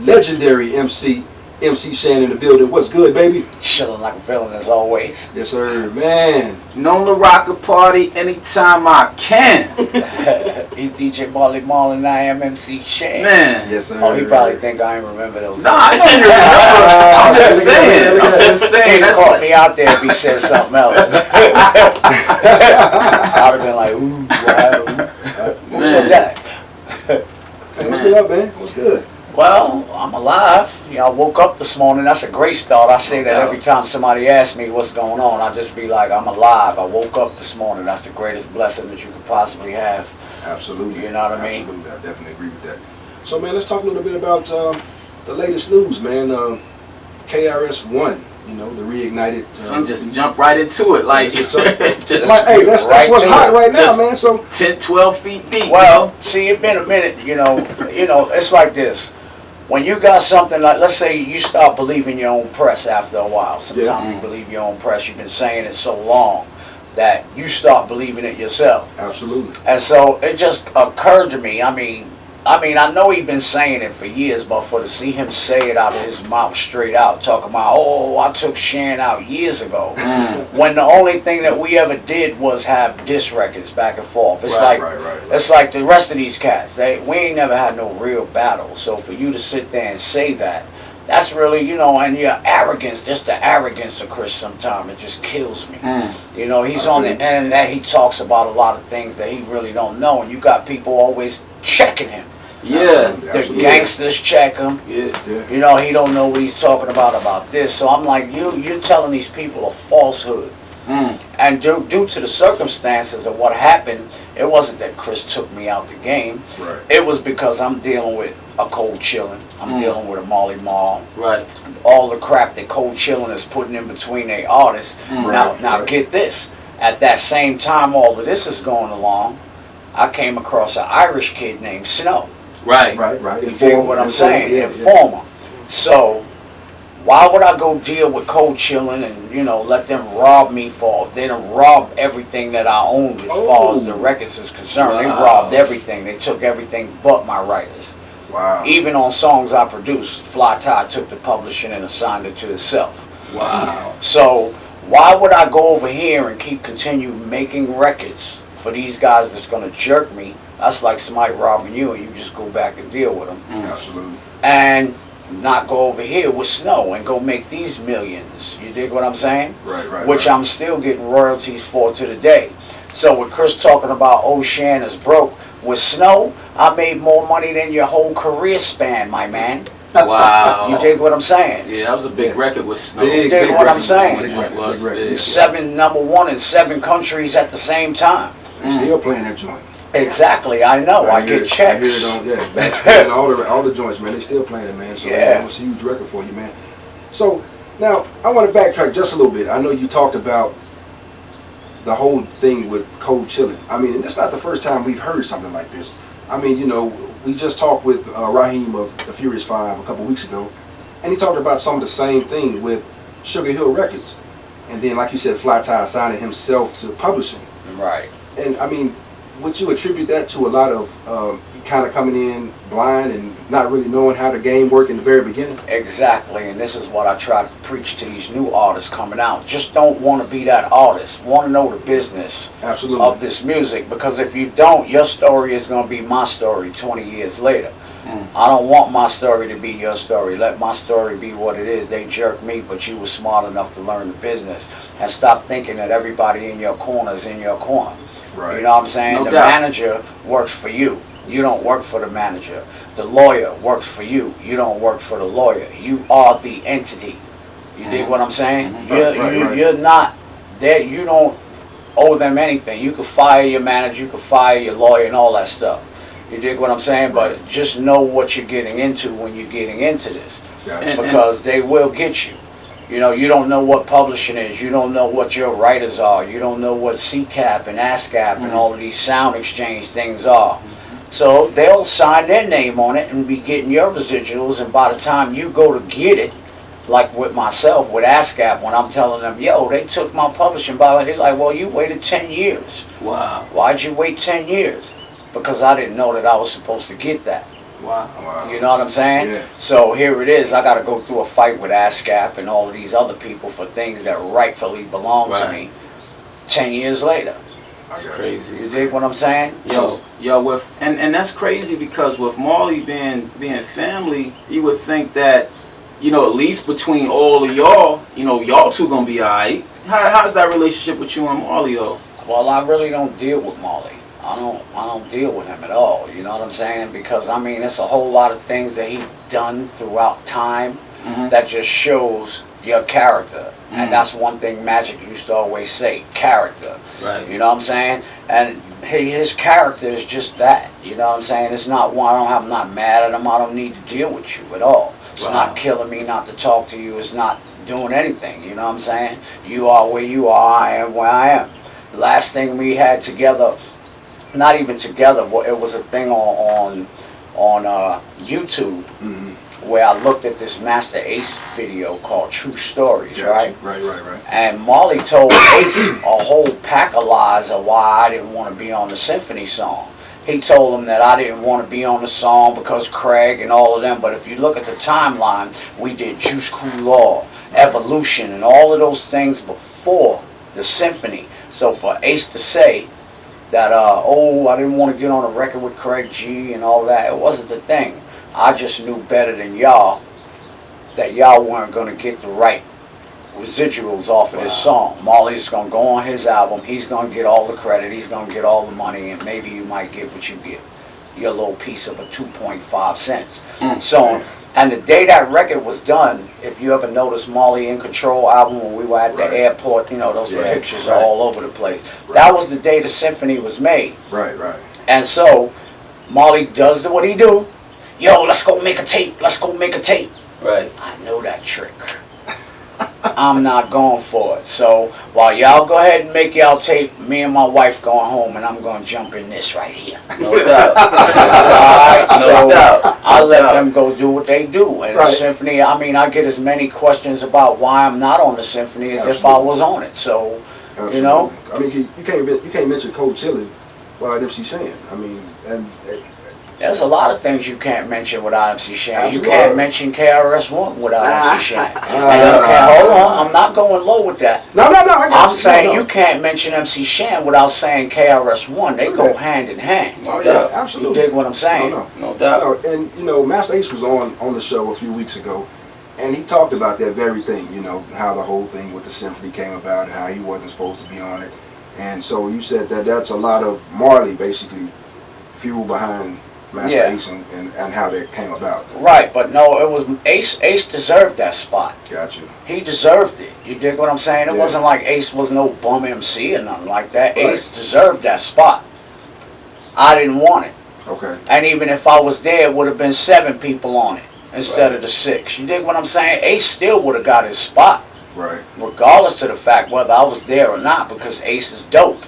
legendary MC Shan in the building. What's good, baby? Chilling like a villain as always. Yes, sir, man. Known to rock a party anytime I can. He's DJ Marley Marlin and I am MC Shan. Man. Yes, sir. Oh, he probably think I ain't remember those. Nah, I know you remember. I'm just saying. I'm just saying. He That's caught like, me out there if he said something else. I'd have been like, ooh, who said that? Hey, what's good up, man? What's good? Well, I'm alive. You know, I woke up this morning. That's a great start. I say that every time somebody asks me what's going on. I just be like, I'm alive. I woke up this morning. That's the greatest blessing that you could possibly have. Absolutely. You know what I mean? Absolutely. I definitely agree with that. So, man, let's talk a little bit about the latest news, man. KRS-One, you know, the reignited. son just jump right into it. Like, just like, hey, that's what's hot right now, man. So 10, 12 feet deep. Well, see, it's been a minute, you know, it's like this. When you got something like, let's say you start believing your own press after a while. Sometimes you believe your own press. You've been saying it so long that you start believing it yourself. absolutely. And so it just occurred to me. I mean, I know he's been saying it for years, but to see him say it out of his mouth straight out, talking about, oh, I took Shan out years ago, when the only thing that we ever did was have diss records back and forth. It's Right. It's like the rest of these cats. We ain't never had no real battle. So for you to sit there and say that, that's really, you know, and your arrogance, just the arrogance of Chris sometimes, it just kills me. You know, he's on the end that he talks about a lot of things that he really don't know, and you got people always checking him. Yeah. The gangsters check him. Yeah. You know, he don't know what he's talking about this. So I'm like, you're telling these people a falsehood. And due to the circumstances of what happened, it wasn't that Chris took me out the game. Right. It was because I'm dealing with a Cold Chillin'. I'm dealing with a Marley Marl. Right. All the crap that Cold Chillin' is putting in between their artists. Now get this. At that same time all of this is going along, I came across an Irish kid named Snow. Right. You dig what I'm saying? Informer. So why would I go deal with Cold Chillin' and, you know, let them rob me they done robbed everything that I owned as far as the records is concerned. They robbed everything. They took everything but my writers. Wow. Even on songs I produced, Fly Tie took the publishing and assigned it to itself. Wow. So why would I go over here and continue making records for these guys that's going to jerk me? That's like somebody robbing you and you just go back and deal with them. Absolutely. And not go over here with Snow and go make these millions. You dig what I'm saying? Right. Which I'm still getting royalties for to the day. So with Chris talking about, oh, Shan is broke, with Snow, I made more money than your whole career span, my man. Wow. You dig what I'm saying? Yeah, that was a big record with Snow. You dig what I'm saying? Big record. 7 #1 in 7 countries at the same time. They still playing that joint. Exactly, I know. I get checks. I hear it on, all the joints, man. They still playing it, man. So that was a huge record for you, man. So now I want to backtrack just a little bit. I know you talked about the whole thing with Cold Chillin'. I mean, and it's not the first time we've heard something like this. I mean, you know, we just talked with Raheem of the Furious 5 a couple weeks ago, and he talked about some of the same thing with Sugar Hill Records. And then, like you said, Fly Tie signing himself to publishing. Right. And I mean, would you attribute that to a lot of kind of coming in blind and not really knowing how the game worked in the very beginning? Exactly, and this is what I try to preach to these new artists coming out. Just don't want to be that artist. Want to know the business of this music, because if you don't, your story is going to be my story 20 years later. I don't want my story to be your story. Let my story be what it is. They jerked me, but you were smart enough to learn the business. And stop thinking that everybody in your corner is in your corner. Right. You know what I'm saying? No the doubt. manager works for you. You don't work for the manager. The lawyer works for you. You don't work for the lawyer. You are the entity. You dig what I'm saying? You're not there. You don't owe them anything. You can fire your manager. You can fire your lawyer and all that stuff. You dig what I'm saying? But just know what you're getting into when you're getting into this. Gotcha. Because they will get you. You know, you don't know what publishing is. You don't know what your writers are. You don't know what CCAP and ASCAP and all of these sound exchange things are. So they'll sign their name on it and be getting your residuals, and by the time you go to get it, like with myself, with ASCAP, when I'm telling them, yo, they took my publishing by, they're like, well, you waited 10 years. Wow. Why'd you wait 10 years? Because I didn't know that I was supposed to get that. Wow. You know what I'm saying? Yeah. So here it is. I got to go through a fight with ASCAP and all of these other people for things that rightfully belong to me 10 years later. That's crazy. You dig what I'm saying? Yo, and that's crazy because with Marley being family, you would think that, you know, at least between all of y'all, you know, y'all two gonna be alright. How's that relationship with you and Marley though? Well, I really don't deal with Marley. I don't deal with him at all. You know what I'm saying? Because I mean, it's a whole lot of things that he's done throughout time that just shows your character. And that's one thing Magic used to always say, character. Right. You know what I'm saying? And his character is just that. You know what I'm saying? It's not one, I'm not mad at him. I don't need to deal with you at all. It's not killing me not to talk to you. It's not doing anything. You know what I'm saying? You are where you are. I am where I am. The last thing we had together, not even together, it was a thing on YouTube. Where I looked at this Master Ace video called True Stories, right? Right. And Marley told Ace a whole pack of lies of why I didn't want to be on the Symphony song. He told him that I didn't want to be on the song because Craig and all of them, but if you look at the timeline, we did Juice Crew Law, Evolution, and all of those things before the Symphony. So for Ace to say that, I didn't want to get on a record with Craig G and all that, it wasn't the thing. I just knew better than y'all that y'all weren't going to get the right residuals off of this song. Marley's going to go on his album. He's going to get all the credit. He's going to get all the money, and maybe you might get what you get, your little piece of a 2.5 cents. So, and the day that record was done, if you ever noticed Marley in Control album when we were at the airport, you know, those pictures are all over the place. That was the day the Symphony was made. Right. And so, Marley does what he do. Yo, let's go make a tape. Let's go make a tape. Right. I know that trick. I'm not going for it. So while y'all go ahead and make y'all tape, me and my wife going home, and I'm going to jump in this right here. No doubt. Alright, so doubt. I let them go do what they do. And the Symphony, I mean, I get as many questions about why I'm not on the Symphony as if I was on it. So, you know. I mean, you can't mention Cold Chili without MC Shan. I mean, There's a lot of things you can't mention without MC Shan. Absolutely. You can't mention KRS-One without MC Shan. Hold on, I'm not going low with that. No, I got you. I'm saying you can't mention MC Shan without saying KRS-One. They go hand in hand. Oh yeah, absolutely. You dig what I'm saying? No doubt. And you know, Master Ace was on the show a few weeks ago, and he talked about that very thing. You know, how the whole thing with the Symphony came about, and how he wasn't supposed to be on it. And so you said that that's a lot of Marley basically fuel behind Master Ace and how that came about. Right, but no, it was Ace deserved that spot. Gotcha. He deserved it. You dig what I'm saying? It wasn't like Ace was no bum MC or nothing like that. Right. Ace deserved that spot. I didn't want it. Okay. And even if I was there, it would have been 7 people on it instead of the 6. You dig what I'm saying? Ace still would have got his spot. Right. Regardless of the fact whether I was there or not, because Ace is dope.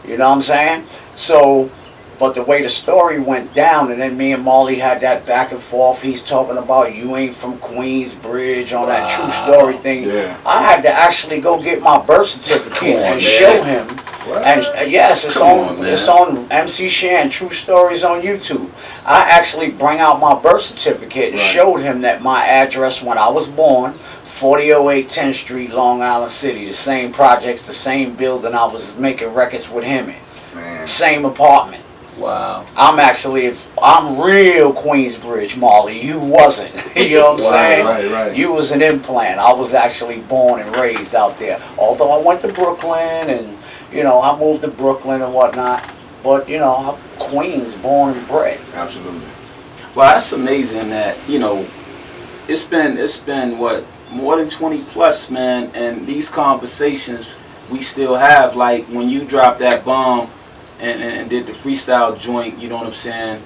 You know what I'm saying? So, but the way the story went down, and then me and Marley had that back and forth. He's talking about you ain't from Queensbridge on that True Story thing. Yeah. I had to actually go get my birth certificate and show him. What? And yes, it's on MC Shan True Stories on YouTube. I actually bring out my birth certificate and showed him that my address when I was born, 4008 10th Street, Long Island City, the same projects, the same building I was making records with him in. Man. Same apartment. Wow. I'm real Queensbridge, Marley. You wasn't. You know what I'm saying? Right. You was an implant. I was actually born and raised out there. Although I went to Brooklyn and, you know, I moved to Brooklyn and whatnot. But, you know, I'm Queens, born and bred. Absolutely. Well, that's amazing that, you know, it's been what, more than 20 plus, man, and these conversations we still have, like when you dropped that bomb and did the freestyle joint, you know what I'm saying?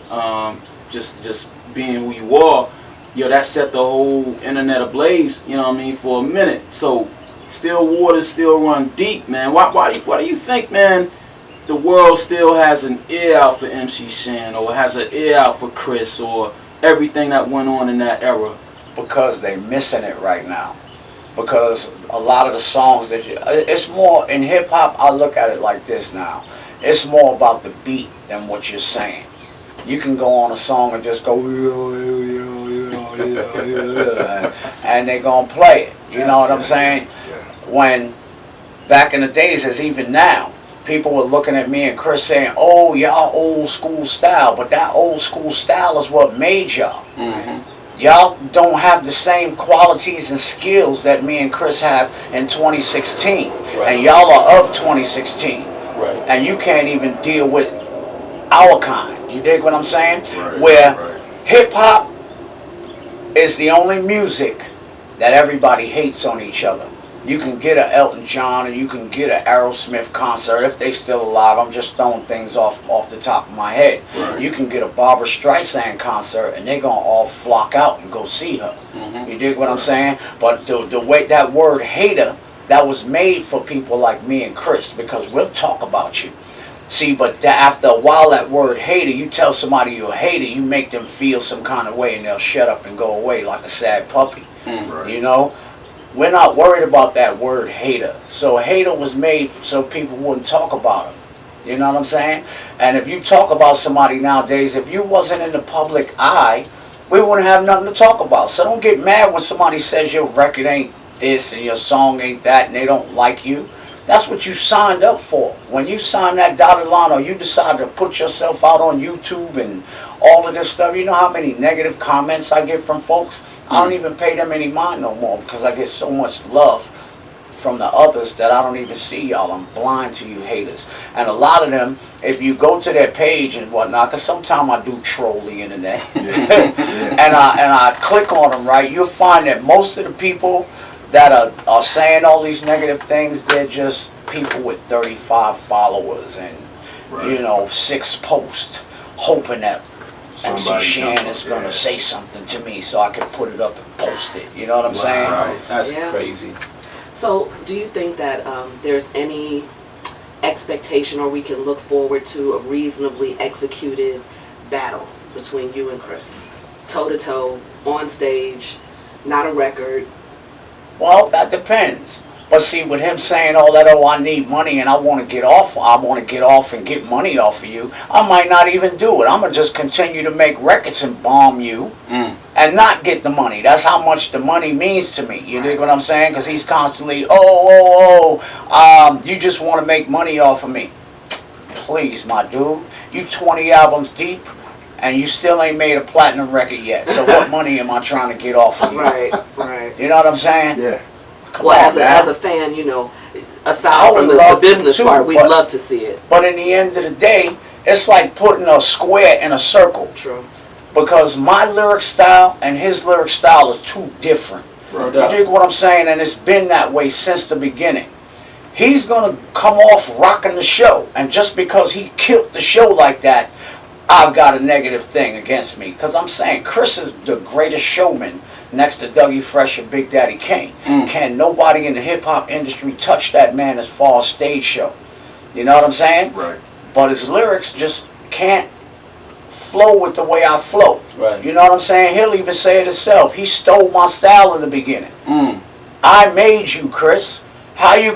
Just being who you are, yo, that set the whole internet ablaze, you know what I mean, for a minute. So still waters still run deep, man. Why do you think, man, the world still has an ear out for MC Shan, or has an ear out for Chris, or everything that went on in that era? Because they're missing it right now. Because a lot of the songs it's more in hip hop. I look at it like this now. It's more about the beat than what you're saying. You can go on a song and just go, and they're gonna play it. You know what I'm saying? When back in the days, as even now, people were looking at me and Chris saying, "Oh, y'all old school style," but that old school style is what made y'all. Y'all don't have the same qualities and skills that me and Chris have in 2016, and y'all are of 2016, and you can't even deal with our kind. You dig what I'm saying? Where hip hop is the only music that everybody hates on each other. You can get an Elton John and you can get an Aerosmith concert if they still alive. I'm just throwing things off the top of my head. You can get a Barbra Streisand concert and they're gonna all flock out and go see her. You dig what I'm saying? But the way that word hater, that was made for people like me and Chris, because we'll talk about you. See, but after a while, that word hater, you tell somebody you're a hater, you make them feel some kind of way and they'll shut up and go away like a sad puppy. You know? We're not worried about that word hater. So a hater was made so people wouldn't talk about him. You know what I'm saying? And if you talk about somebody nowadays, if you wasn't in the public eye, we wouldn't have nothing to talk about. So don't get mad when somebody says your record ain't this and your song ain't that and they don't like you. That's what you signed up for. When you signed that dotted line or you decided to put yourself out on YouTube and all of this stuff, you know how many negative comments I get from folks? I don't even pay them any mind no more because I get so much love from the others that I don't even see y'all. I'm blind to you haters. And a lot of them, if you go to their page and whatnot, because sometimes I do troll the internet, and I click on them, right, you'll find that most of the people that are saying all these negative things, they're just people with 35 followers and, you know, 6 posts, hoping that MC Shan is going to say something to me so I can put it up and post it. You know what I'm saying? That's crazy. So, do you think that there's any expectation or we can look forward to a reasonably executed battle between you and Chris? Toe-to-toe, on stage, not a record? Well, that depends. But see, with him saying all that, oh, I need money and I want to get off and get money off of you, I might not even do it. I'm going to just continue to make records and bomb you and not get the money. That's how much the money means to me. You dig what I'm saying? Because he's constantly, you just want to make money off of me. Please, my dude, you 20 albums deep and you still ain't made a platinum record yet. So what money am I trying to get off of you? Right. You know what I'm saying? Yeah. As a fan, you know, aside from the business part, we'd love to see it. But in the end of the day, it's like putting a square in a circle. True. Because my lyric style and his lyric style is too different. You dig what I'm saying? And it's been that way since the beginning. He's going to come off rocking the show. And just because he killed the show like that, I've got a negative thing against me. Because I'm saying Chris is the greatest showman next to Dougie Fresh and Big Daddy Kane. Can nobody in the hip-hop industry touch that man as far as stage show? You know what I'm saying? Right. But his lyrics just can't flow with the way I flow. Right. You know what I'm saying? He'll even say it himself. He stole my style in the beginning. I made you, Chris. How you